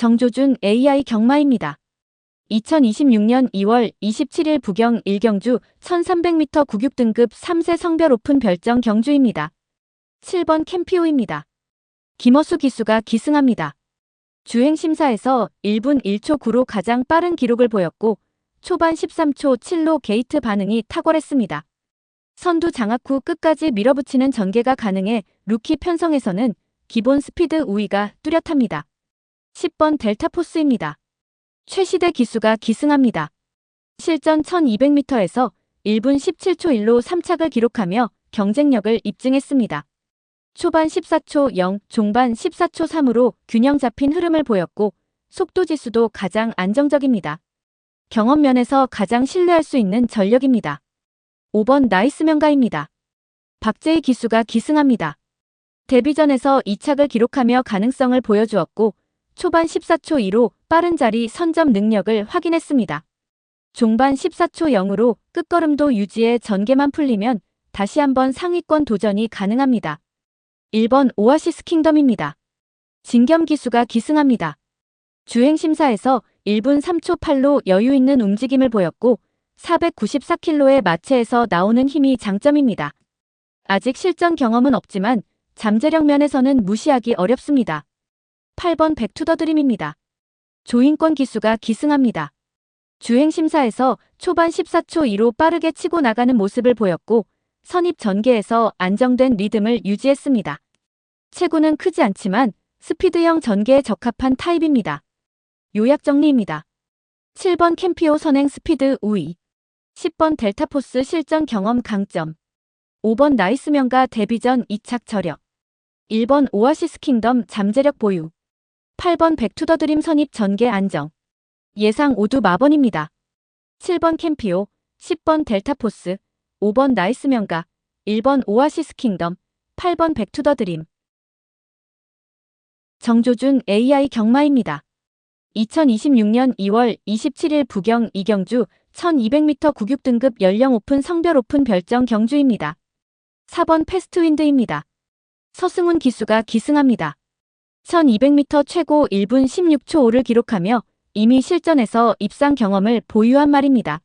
정조준 AI 경마입니다. 2026년 2월 27일 부경 1경주 1300m 국육등급 3세 성별 오픈 별정 경주입니다. 7번 캠피오입니다. 김어수 기수가 기승합니다. 주행심사에서 1분 1초 9로 가장 빠른 기록을 보였고 초반 13초 7로 게이트 반응이 탁월했습니다. 선두 장악 후 끝까지 밀어붙이는 전개가 가능해 루키 편성에서는 기본 스피드 우위가 뚜렷합니다. 10번 델타포스입니다. 최시대 기수가 기승합니다. 실전 1200m에서 1분 17초 1로 3착을 기록하며 경쟁력을 입증했습니다. 초반 14초 0, 종반 14초 3으로 균형 잡힌 흐름을 보였고 속도 지수도 가장 안정적입니다. 경험 면에서 가장 신뢰할 수 있는 전력입니다. 5번 나이스 명가입니다. 박재희 기수가 기승합니다. 데뷔전에서 2착을 기록하며 가능성을 보여주었고 초반 14초 2로 빠른 자리 선점 능력을 확인했습니다. 종반 14초 0으로 끝걸음도 유지해 전개만 풀리면 다시 한번 상위권 도전이 가능합니다. 1번 오아시스 킹덤입니다. 진겸 기수가 기승합니다. 주행심사에서 1분 3초 8로 여유있는 움직임을 보였고 494kg의 마체에서 나오는 힘이 장점입니다. 아직 실전 경험은 없지만 잠재력 면에서는 무시하기 어렵습니다. 8번 백투더드림입니다. 조인권 기수가 기승합니다. 주행심사에서 초반 14초 2로 빠르게 치고 나가는 모습을 보였고 선입 전개에서 안정된 리듬을 유지했습니다. 체구는 크지 않지만 스피드형 전개에 적합한 타입입니다. 요약 정리입니다. 7번 캠피오 선행 스피드 우위, 10번 델타포스 실전 경험 강점, 5번 나이스 명가 데뷔전 2착 저력, 1번 오아시스 킹덤 잠재력 보유, 8번 백투더드림 선입 전개 안정. 예상 5두 마번입니다. 7번 캠피오, 10번 델타포스, 5번 나이스 명가, 1번 오아시스 킹덤, 8번 백투더드림. 정조준 AI 경마입니다. 2026년 2월 27일 부경 2경주 1200m 국육등급 연령 오픈 성별 오픈 별정 경주입니다. 4번 패스트윈드입니다. 서승훈 기수가 기승합니다. 1200m 최고 1분 16초 5를 기록하며 이미 실전에서 입상 경험을 보유한 말입니다.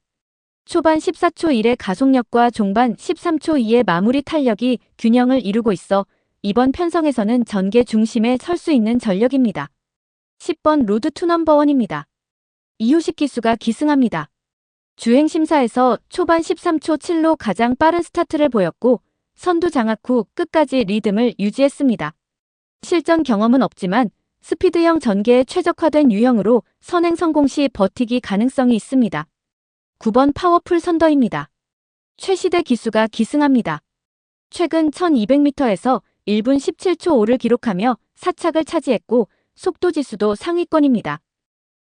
초반 14초 1의 가속력과 종반 13초 2의 마무리 탄력이 균형을 이루고 있어 이번 편성에서는 전개 중심에 설 수 있는 전력입니다. 10번 로드 투 넘버원입니다. 이효식 기수가 기승합니다. 주행심사에서 초반 13초 7로 가장 빠른 스타트를 보였고 선두 장악 후 끝까지 리듬을 유지했습니다. 실전 경험은 없지만 스피드형 전개에 최적화된 유형으로 선행 성공 시 버티기 가능성이 있습니다. 9번 파워풀 선더입니다. 최시대 기수가 기승합니다. 최근 1200m에서 1분 17초 5를 기록하며 4착을 차지했고 속도 지수도 상위권입니다.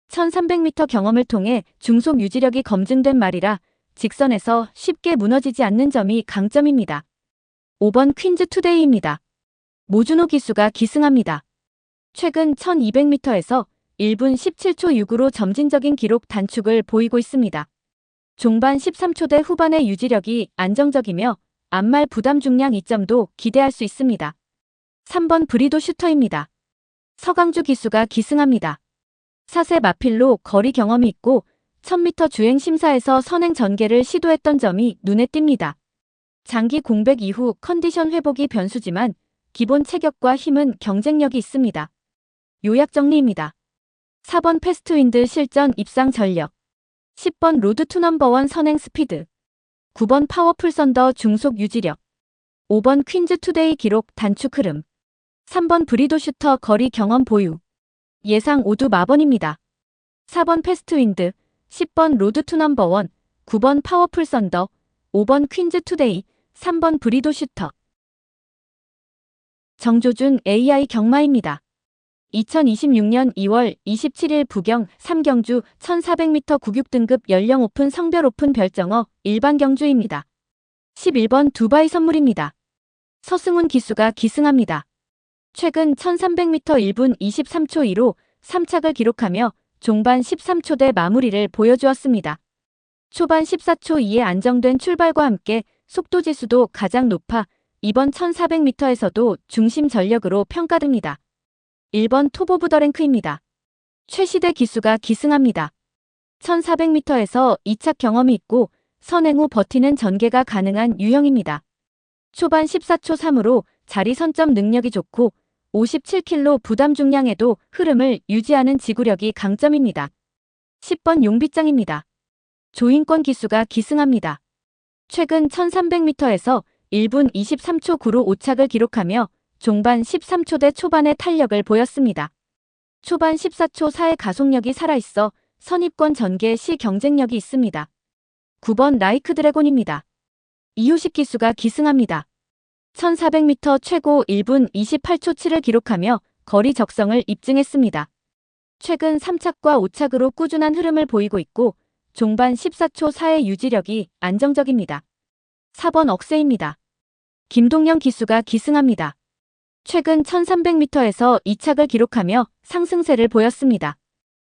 1300m 경험을 통해 중속 유지력이 검증된 말이라 직선에서 쉽게 무너지지 않는 점이 강점입니다. 5번 퀸즈 투데이입니다. 모준호 기수가 기승합니다. 최근 1200m에서 1분 17초 6으로 점진적인 기록 단축을 보이고 있습니다. 종반 13초대 후반의 유지력이 안정적이며 앞말 부담 중량 이점도 기대할 수 있습니다. 3번 브리도 슈터입니다. 서강주 기수가 기승합니다. 4세 마필로 거리 경험이 있고 1000m 주행 심사에서 선행 전개를 시도했던 점이 눈에 띕니다. 장기 공백 이후 컨디션 회복이 변수지만 기본 체격과 힘은 경쟁력이 있습니다. 요약 정리입니다. 4번 패스트윈드 실전 입상 전력, 10번 로드 투 넘버원 선행 스피드, 9번 파워풀 선더 중속 유지력, 5번 퀸즈 투데이 기록 단축 흐름, 3번 브리도 슈터 거리 경험 보유. 예상 5두 마번입니다. 4번 패스트윈드, 10번 로드 투 넘버원, 9번 파워풀 선더, 5번 퀸즈 투데이, 3번 브리도 슈터. 정조준 AI 경마입니다. 2026년 2월 27일 부경 3경주 1400m 국육등급 연령 오픈 성별 오픈 별정어 일반 경주입니다. 11번 두바이 선물입니다. 서승훈 기수가 기승합니다. 최근 1300m 1분 23초 2로 3착을 기록하며 종반 13초대 마무리를 보여주었습니다. 초반 14초 2의 안정된 출발과 함께 속도 지수도 가장 높아 이번 1400m에서도 중심 전력으로 평가됩니다. 1번 톱 오브 더 랭크입니다. 최시대 기수가 기승합니다. 1400m에서 2착 경험이 있고 선행 후 버티는 전개가 가능한 유형입니다. 초반 14초 3으로 자리 선점 능력이 좋고 57kg 부담 중량에도 흐름을 유지하는 지구력이 강점입니다. 10번 용빗장입니다. 조인권 기수가 기승합니다. 최근 1300m에서 1분 23초 9로 5착을 기록하며 종반 13초대 초반의 탄력을 보였습니다. 초반 14초 4의 가속력이 살아있어 선입권 전개 시 경쟁력이 있습니다. 9번 라이크 드래곤입니다. 이효식 기수가 기승합니다. 1400m 최고 1분 28초 7을 기록하며 거리 적성을 입증했습니다. 최근 3착과 5착으로 꾸준한 흐름을 보이고 있고 종반 14초 4의 유지력이 안정적입니다. 4번 억세입니다. 김동영 기수가 기승합니다. 최근 1300m에서 2착을 기록하며 상승세를 보였습니다.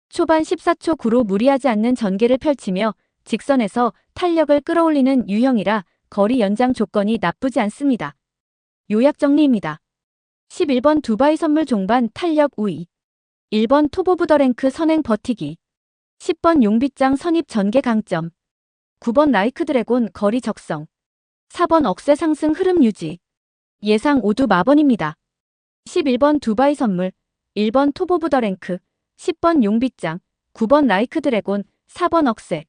초반 14초 9로 무리하지 않는 전개를 펼치며 직선에서 탄력을 끌어올리는 유형이라 거리 연장 조건이 나쁘지 않습니다. 요약 정리입니다. 11번 두바이 선물 종반 탄력 우위, 1번 톱 오브 더 랭크 선행 버티기, 10번 용빗장 선입 전개 강점, 9번 라이크 드래곤 거리 적성, 4번 억세 상승 흐름 유지. 예상 오두 마번입니다. 11번 두바이 선물, 1번 톱 오브 더 랭크, 10번 용빗장, 9번 라이크 드래곤, 4번 억세.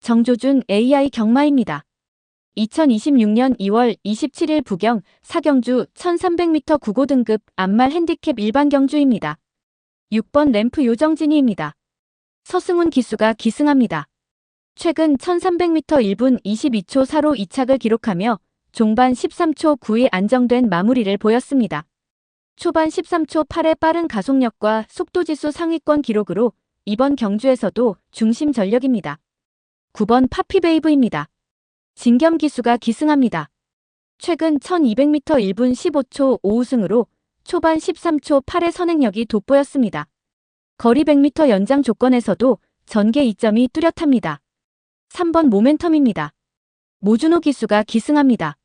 정조준 AI 경마입니다. 2026년 2월 27일 부경 사경주 1300m 9고 등급 암말 핸디캡 일반 경주입니다. 6번 램프 요정진이입니다. 서승훈 기수가 기승합니다. 최근 1300m 1분 22초 4로 2착을 기록하며 종반 13초 9의 안정된 마무리를 보였습니다. 초반 13초 8의 빠른 가속력과 속도지수 상위권 기록으로 이번 경주에서도 중심 전력입니다. 9번 파피베이브입니다. 진겸 기수가 기승합니다. 최근 1200m 1분 15초 5우승으로 초반 13초 8의 선행력이 돋보였습니다. 거리 100m 연장 조건에서도 전개 이점이 뚜렷합니다. 3번 모멘텀입니다. 모준호 기수가 기승합니다.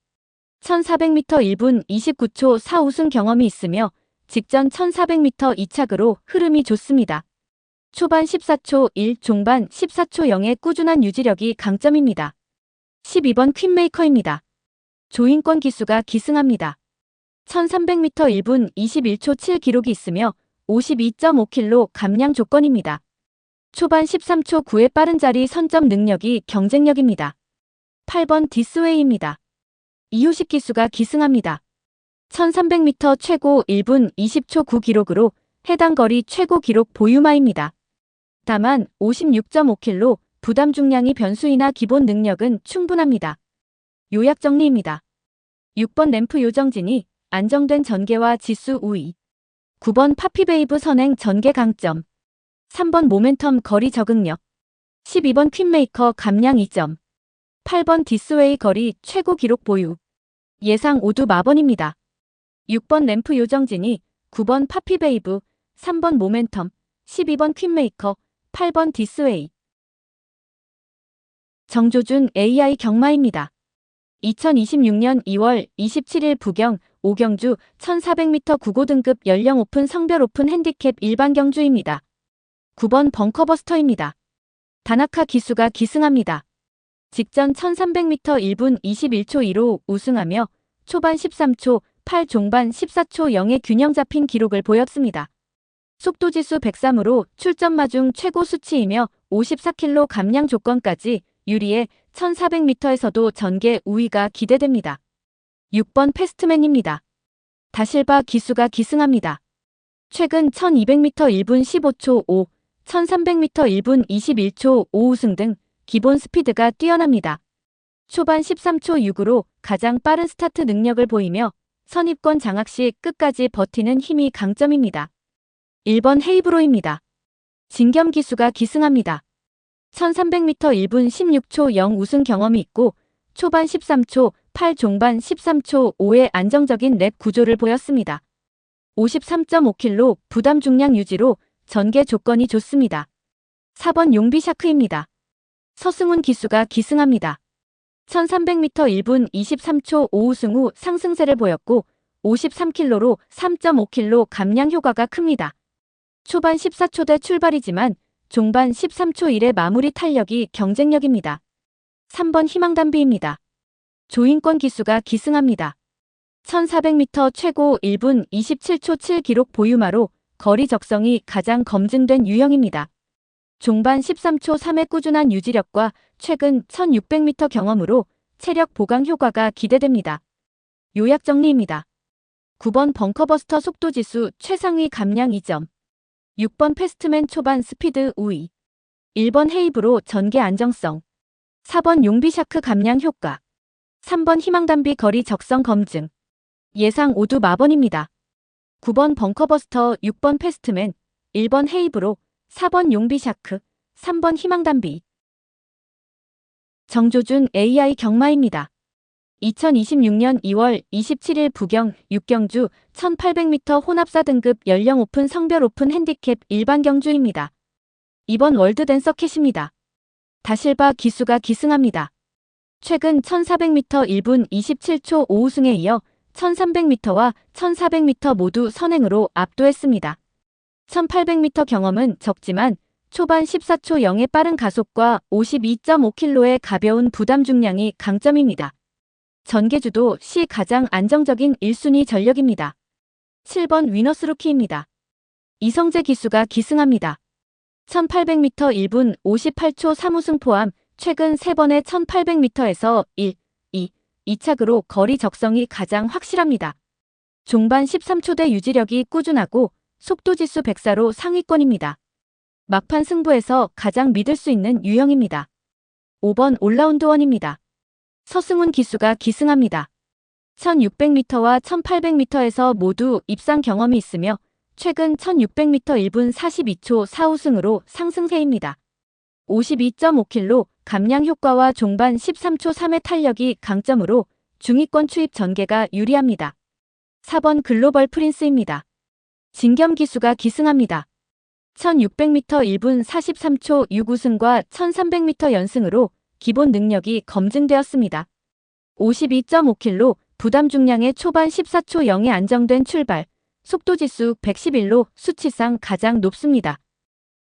1400m 1분 29초 4우승 경험이 있으며 직전 1400m 2착으로 흐름이 좋습니다. 초반 14초 1, 종반 14초 0의 꾸준한 유지력이 강점입니다. 12번 퀸메이커입니다. 조인권 기수가 기승합니다. 1300m 1분 21초 7 기록이 있으며 52.5kg 감량 조건입니다. 초반 13초 9의 빠른 자리 선점 능력이 경쟁력입니다. 8번 디스웨이입니다. 이효식 기수가 기승합니다. 1300m 최고 1분 20초 9 기록으로 해당 거리 최고 기록 보유마입니다. 다만 56.5kg 부담 중량이 변수이나 기본 능력은 충분합니다. 요약 정리입니다. 6번 램프 요정진이 안정된 전개와 지수 우위, 9번 파피베이브 선행 전개 강점, 3번 모멘텀 거리 적응력, 12번 퀸메이커 감량 2점, 8번 디스웨이 거리 최고 기록 보유. 예상 오두 마번입니다. 6번 램프 요정진이 9번 파피베이브, 3번 모멘텀, 12번 퀸메이커, 8번 디스웨이. 정조준 AI 경마입니다. 2026년 2월 27일 부경 5경주 1400m 9고 등급 연령 오픈 성별 오픈 핸디캡 일반 경주입니다. 9번 벙커버스터입니다. 다나카 기수가 기승합니다. 직전 1300m 1분 21초 2로 우승하며 초반 13초 8 종반 14초 0의 균형 잡힌 기록을 보였습니다. 속도지수 103으로 출전 마중 최고 수치이며 54kg 감량 조건까지 유리해 1400m에서도 전개 우위가 기대됩니다. 6번 패스트맨입니다. 다실바 기수가 기승합니다. 최근 1200m 1분 15초 5, 1300m 1분 21초 5 우승 등 기본 스피드가 뛰어납니다. 초반 13초 6으로 가장 빠른 스타트 능력을 보이며 선입권 장악 시 끝까지 버티는 힘이 강점입니다. 1번 헤이브로입니다. 진겸 기수가 기승합니다. 1300m 1분 16초 0 우승 경험이 있고 초반 13초 8 종반 13초 5의 안정적인 랩 구조를 보였습니다. 53.5kg 부담 중량 유지로 전개 조건이 좋습니다. 4번 용비샤크입니다. 서승훈 기수가 기승합니다. 1300m 1분 23초 5 우승 후 상승세를 보였고 53kg로 3.5kg 감량 효과가 큽니다. 초반 14초대 출발이지만 종반 13초 1의 마무리 탄력이 경쟁력입니다. 3번 희망담비입니다. 조인권 기수가 기승합니다. 1400m 최고 1분 27초 7 기록 보유마로 거리 적성이 가장 검증된 유형입니다. 종반 13초 3의 꾸준한 유지력과 최근 1600m 경험으로 체력 보강 효과가 기대됩니다. 요약 정리입니다. 9번 벙커버스터 속도지수 최상위 감량 2점, 6번 패스트맨 초반 스피드 우위, 1번 헤이브로 전개 안정성, 4번 용비샤크 감량 효과, 3번 희망담비 거리 적성 검증, 예상 오두 마번입니다. 9번 벙커버스터, 6번 패스트맨, 1번 헤이브로, 4번 용비샤크, 3번 희망담비. 정조준 AI 경마입니다. 2026년 2월 27일 부경 6경주 1800m 혼합 4등급 연령 오픈 성별 오픈 핸디캡 일반 경주입니다. 이번 월드댄서캣입니다. 다실바 기수가 기승합니다. 최근 1400m 1분 27초 5우승에 이어 1300m와 1400m 모두 선행으로 압도했습니다. 1800m 경험은 적지만 초반 14초 0의 빠른 가속과 52.5kg의 가벼운 부담 중량이 강점입니다. 전개주도 시 가장 안정적인 1순위 전력입니다. 7번 위너스루키입니다. 이성재 기수가 기승합니다. 1800m 1분 58초 3우승 포함 최근 3번의 1800m에서 1, 2, 2착으로 거리 적성이 가장 확실합니다. 종반 13초대 유지력이 꾸준하고 속도지수 104로 상위권입니다. 막판 승부에서 가장 믿을 수 있는 유형입니다. 5번 올라운드원입니다. 서승훈 기수가 기승합니다. 1600m와 1800m에서 모두 입상 경험이 있으며 최근 1600m 1분 42초 4우승으로 상승세입니다. 52.5kg 감량 효과와 종반 13초 3의 탄력이 강점으로 중위권 추입 전개가 유리합니다. 4번 글로벌 프린스입니다. 진겸 기수가 기승합니다. 1600m 1분 43초 6우승과 1300m 연승으로 기본 능력이 검증되었습니다. 52.5kg 부담 중량의 초반 14초 0에 안정된 출발, 속도지수 111로 수치상 가장 높습니다.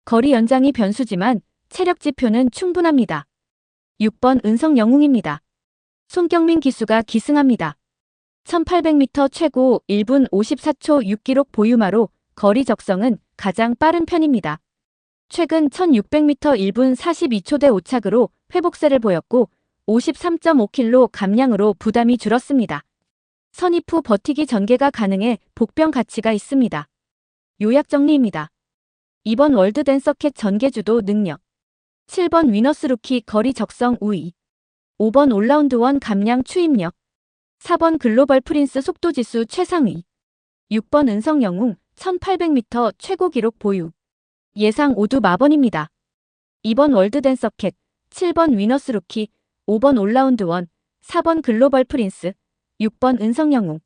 거리 연장이 변수지만 체력 지표는 충분합니다. 6번 은성영웅입니다. 손경민 기수가 기승합니다. 1800m 최고 1분 54초 6기록 보유마로 거리 적성은 가장 빠른 편입니다. 최근 1600m 1분 42초대 5착으로 회복세를 보였고 53.5kg 감량으로 부담이 줄었습니다. 선입 후 버티기 전개가 가능해 복병 가치가 있습니다. 요약 정리입니다. 2번 월드댄서캣 전개주도 능력, 7번 위너스루키 거리 적성 우위, 5번 올라운드원 감량 추입력, 4번 글로벌 프린스 속도지수 최상위, 6번 은성영웅 1800m 최고 기록 보유. 예상 오두 마번입니다. 2번 월드댄서캣, 7번 위너스루키, 5번 올라운드원, 4번 글로벌 프린스, 6번 은성영웅.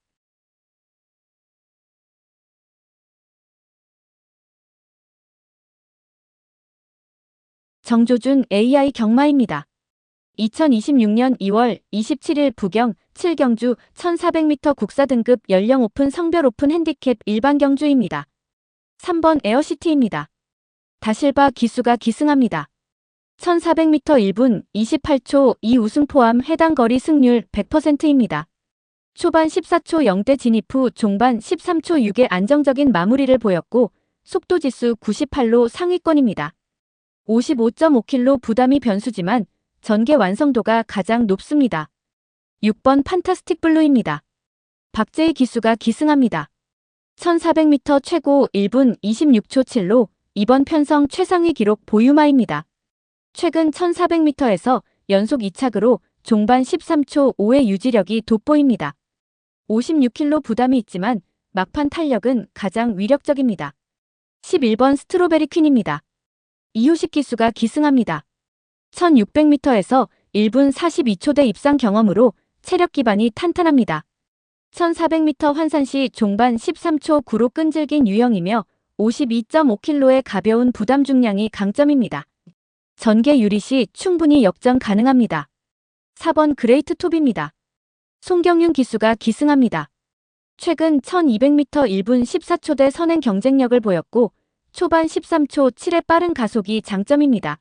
정조준 AI 경마입니다. 2026년 2월 27일 부경 7경주 1400m 국사 등급 연령 오픈 성별 오픈 핸디캡 일반 경주입니다. 3번 에어시티입니다. 다실바 기수가 기승합니다. 1400m 1분 28초 2우승 포함 해당 거리 승률 100%입니다. 초반 14초 0대 진입 후 종반 13초 6의 안정적인 마무리를 보였고 속도지수 98로 상위권입니다. 55.5kg 부담이 변수지만 전개 완성도가 가장 높습니다. 6번 판타스틱 블루입니다. 박재희 기수가 기승합니다. 1400m 최고 1분 26초 7로 이번 편성 최상위 기록 보유마입니다. 최근 1400m에서 연속 2착으로 종반 13초 5의 유지력이 돋보입니다. 56kg 부담이 있지만 막판 탄력은 가장 위력적입니다. 11번 스트로베리 퀸입니다. 이효식 기수가 기승합니다. 1600m에서 1분 42초대 입상 경험으로 체력 기반이 탄탄합니다. 1400m 환산시 종반 13초 9로 끈질긴 유형이며 52.5kg의 가벼운 부담 중량이 강점입니다. 전개 유리시 충분히 역전 가능합니다. 4번 그레이트 톱입니다. 송경윤 기수가 기승합니다. 최근 1200m 1분 14초대 선행 경쟁력을 보였고 초반 13초 7의 빠른 가속이 장점입니다.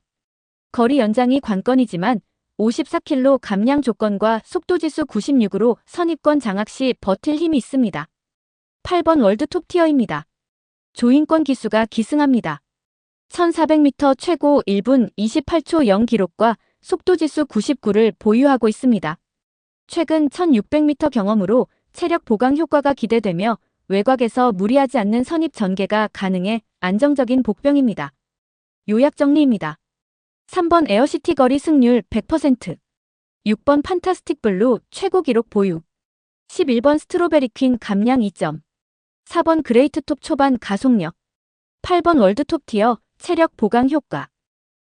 거리 연장이 관건이지만 54km 감량 조건과 속도지수 96으로 선입권 장악 시 버틸 힘이 있습니다. 8번 월드 톱티어입니다. 조인권 기수가 기승합니다. 1400m 최고 1분 28초 0 기록과 속도지수 99를 보유하고 있습니다. 최근 1600m 경험으로 체력 보강 효과가 기대되며 외곽에서 무리하지 않는 선입 전개가 가능해 안정적인 복병입니다. 요약 정리입니다. 3번 에어시티 거리 승률 100%, 6번 판타스틱 블루 최고 기록 보유, 11번 스트로베리 퀸 감량 2점, 4번 그레이트 톱 초반 가속력, 8번 월드 톱 티어 체력 보강 효과.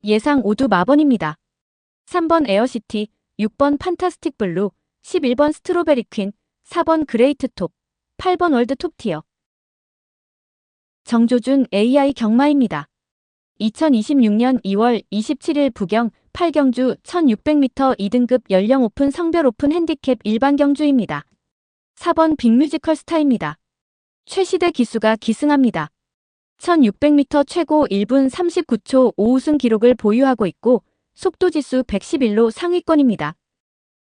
예상 오두 마번입니다. 3번 에어시티, 6번 판타스틱 블루, 11번 스트로베리 퀸, 4번 그레이트 톱, 8번 월드 톱 티어. 정조준 AI 경마입니다. 2026년 2월 27일 부경 8경주 1600m 2등급 연령 오픈 성별 오픈 핸디캡 일반 경주입니다. 4번 빅뮤지컬 스타입니다. 최시대 기수가 기승합니다. 1600m 최고 1분 39초 5우승 기록을 보유하고 있고 속도지수 111로 상위권입니다.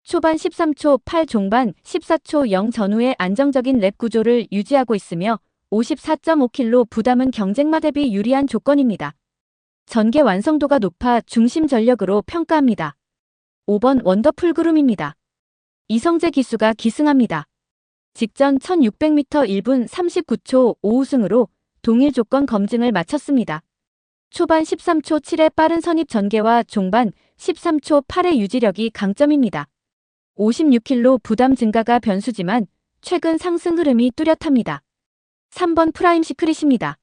초반 13초 8 종반 14초 0 전후의 안정적인 랩 구조를 유지하고 있으며 54.5km 부담은 경쟁마 대비 유리한 조건입니다. 전개 완성도가 높아 중심 전력으로 평가합니다. 5번 원더풀 그룹입니다. 이성재 기수가 기승합니다. 직전 1600m 1분 39초 5우승으로 동일 조건 검증을 마쳤습니다. 초반 13초 7의 빠른 선입 전개와 종반 13초 8의 유지력이 강점입니다. 56km 부담 증가가 변수지만 최근 상승 흐름이 뚜렷합니다. 3번 프라임 시크릿입니다.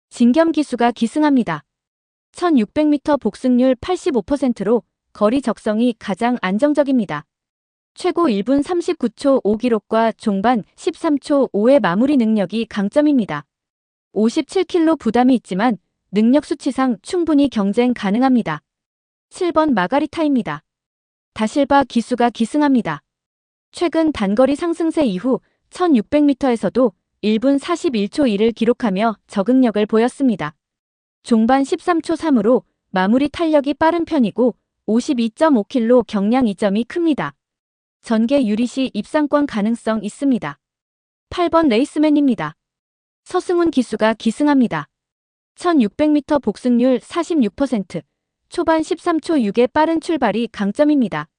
진겸 기수가 기승합니다. 1600m 복승률 85%로 거리 적성이 가장 안정적입니다. 최고 1분 39초 5 기록과 종반 13초 5의 마무리 능력이 강점입니다. 57km 부담이 있지만 능력 수치상 충분히 경쟁 가능합니다. 7번 마가리타입니다. 다실바 기수가 기승합니다. 최근 단거리 상승세 이후 1600m에서도 1분 41초 2를 기록하며 적응력을 보였습니다. 종반 13초 3으로 마무리 탄력이 빠른 편이고 52.5km 경량 이점이 큽니다. 전개 유리시 입상권 가능성 있습니다. 8번 레이스맨입니다. 서승훈 기수가 기승합니다. 1600m 복승률 46%, 초반 13초 6의 빠른 출발이 강점입니다.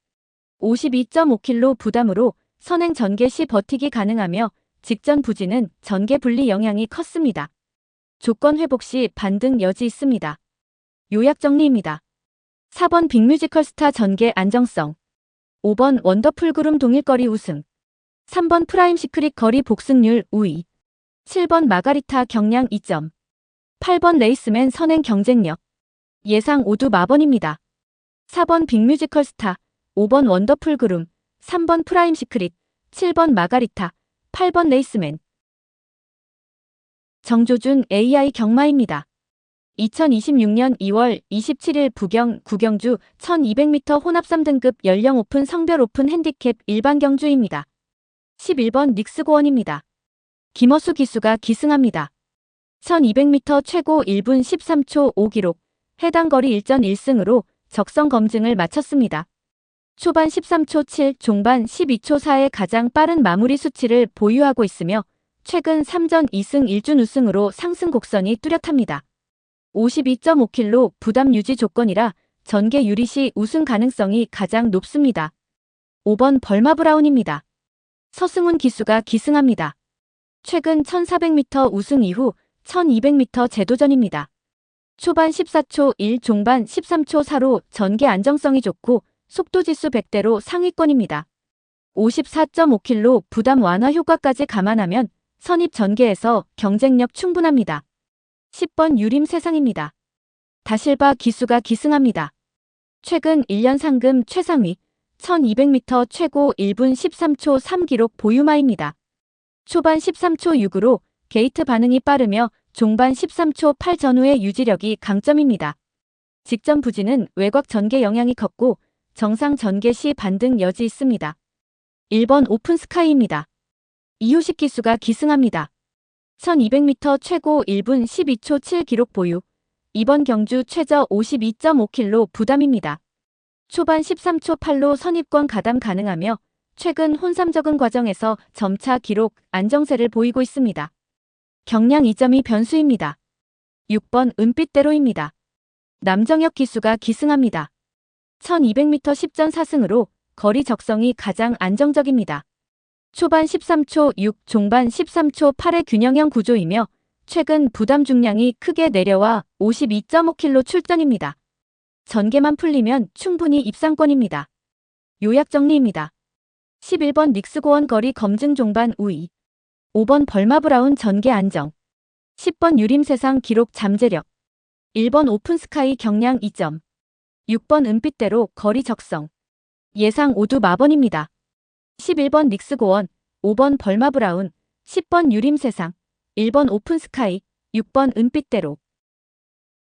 52.5km 부담으로 선행 전개 시 버티기 가능하며 직전 부진은 전개 분리 영향이 컸습니다. 조건 회복 시 반등 여지 있습니다. 요약 정리입니다. 4번 빅뮤지컬 스타 전개 안정성, 5번 원더풀 그룹 동일거리 우승, 3번 프라임 시크릿 거리 복승률 우위, 7번 마가리타 경량 2점, 8번 레이스맨 선행 경쟁력. 예상 오두 마번입니다. 4번 빅뮤지컬 스타, 5번 원더풀 그룹, 3번 프라임 시크릿, 7번 마가리타, 8번 레이스맨. 정조준 AI 경마입니다. 2026년 2월 27일 부경 9경주 1200m 혼합 3등급 연령 오픈 성별 오픈 핸디캡 일반 경주입니다. 11번 닉스고원입니다. 김어수 기수가 기승합니다. 1200m 최고 1분 13초 5 기록, 해당 거리 1전 1승으로 적성 검증을 마쳤습니다. 초반 13초 7, 종반 12초 4의 가장 빠른 마무리 수치를 보유하고 있으며 최근 3전 2승 1준 우승으로 상승 곡선이 뚜렷합니다. 52.5km 부담 유지 조건이라 전개 유리 시 우승 가능성이 가장 높습니다. 5번 벌마 브라운입니다. 서승훈 기수가 기승합니다. 최근 1400m 우승 이후 1200m 재도전입니다. 초반 14초 1, 종반 13초 4로 전개 안정성이 좋고 속도지수 100대로 상위권입니다. 54.5km 부담 완화 효과까지 감안하면 선입 전개에서 경쟁력 충분합니다. 10번 유림 세상입니다. 다실바 기수가 기승합니다. 최근 1년 상금 최상위 1200m 최고 1분 13초 3 기록 보유마입니다. 초반 13초 6으로 게이트 반응이 빠르며 종반 13초 8 전후의 유지력이 강점입니다. 직전 부진은 외곽 전개 영향이 컸고 정상 전개 시 반등 여지 있습니다. 1번 오픈 스카이입니다. 이효식 기수가 기승합니다. 1200m 최고 1분 12초 7 기록 보유. 이번 경주 최저 52.5kg 부담입니다. 초반 13초 8로 선입권 가담 가능하며 최근 혼삼 적응 과정에서 점차 기록 안정세를 보이고 있습니다. 경량 2점이 변수입니다. 6번 은빛대로입니다. 남정혁 기수가 기승합니다. 1200m 10전 4승으로 거리 적성이 가장 안정적입니다. 초반 13초 6, 종반 13초 8의 균형형 구조이며 최근 부담 중량이 크게 내려와 52.5kg 출전입니다. 전개만 풀리면 충분히 입상권입니다. 요약 정리입니다. 11번 닉스고원 거리 검증 종반 우위. 5번 벌마브라운 전개 안정. 10번 유림세상 기록 잠재력. 1번 오픈스카이 경량 2점. 6번 은빛대로 거리 적성. 예상 5두 마번입니다. 11번 닉스고원, 5번 벌마브라운, 10번 유림세상, 1번 오픈스카이, 6번 은빛대로.